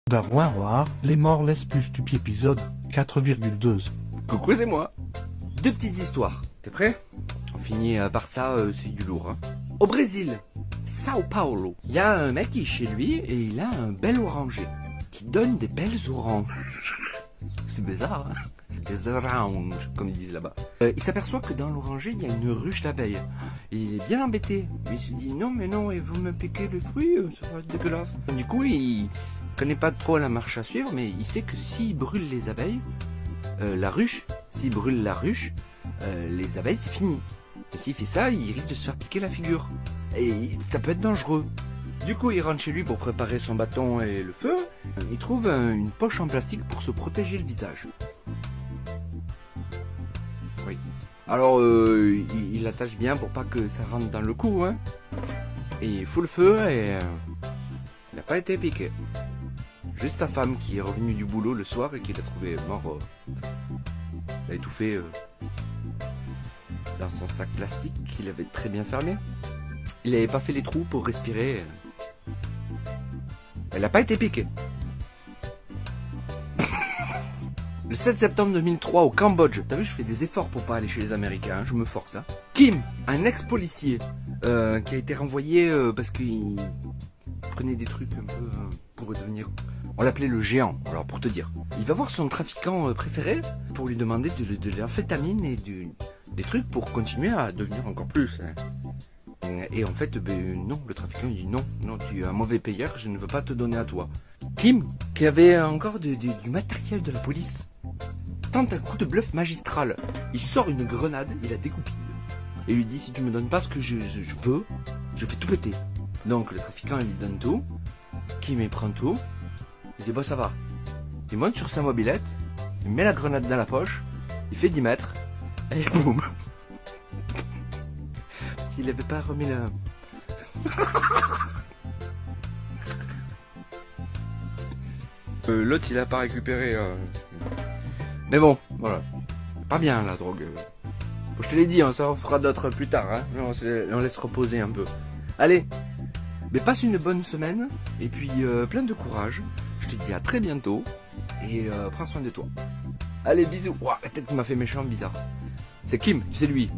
Darwin, les morts laissent plus stupide épisode 4,2. Coucou, c'est moi. Deux petites histoires. T'es prêt? On finit par ça, c'est du lourd. Hein. Au Brésil, Sao Paulo, il y a un mec qui est chez lui et il a un bel oranger qui donne des belles oranges. C'est bizarre, hein? Des oranges, comme ils disent là-bas. Il s'aperçoit que dans l'oranger, il y a une ruche d'abeilles. Il est bien embêté. Il se dit non, mais non, et vous me piquez le fruit, ça va être dégueulasse. Du coup, il connaît pas trop la marche à suivre, mais il sait que s'il brûle les abeilles, s'il brûle la ruche, les abeilles, c'est fini. Et s'il fait ça, il risque de se faire piquer la figure. Et ça peut être dangereux. Du coup, il rentre chez lui pour préparer son bâton et le feu. Il trouve une poche en plastique pour se protéger le visage. Oui. Alors, il l'attache bien pour pas que ça rentre dans le cou, hein. Et il fout le feu et il n'a pas été piqué. Juste sa femme qui est revenue du boulot le soir et qui l'a trouvé mort. Il a étouffé dans son sac plastique qu'il avait très bien fermé. Il n'avait pas fait les trous pour respirer. Elle n'a pas été piquée. Le 7 septembre 2003 au Cambodge, t'as vu, je fais des efforts pour pas aller chez les Américains, hein, je me force. Hein. Kim, un ex-policier qui a été renvoyé parce qu'il prenait des trucs un peu pour devenir... On l'appelait le géant, alors pour te dire. Il va voir son trafiquant préféré pour lui demander de l'amphétamine et des trucs pour continuer à devenir encore plus. Hein. Et en fait, non, le trafiquant il dit non, tu es un mauvais payeur, je ne veux pas te donner à toi. Kim, qui avait encore du matériel de la police, tente un coup de bluff magistral. Il sort une grenade, il la dégoupille. Et lui dit, si tu me donnes pas ce que je veux, je fais tout péter. Donc le trafiquant il lui donne tout, Kim il prend tout, il dit bah ça va. Il monte sur sa mobilette, il met la grenade dans la poche, il fait 10 mètres, et boum. S'il avait pas remis la... L'autre il a pas récupéré. Mais bon, voilà. Pas bien la drogue. Je te l'ai dit, on s'en fera d'autres plus tard. Hein. On laisse reposer un peu. Allez, mais passe une bonne semaine. Et puis plein de courage. Je te dis à très bientôt. Et prends soin de toi. Allez, bisous. Ouah, la tête qui m'a fait méchant, bizarre. C'est Kim, c'est lui.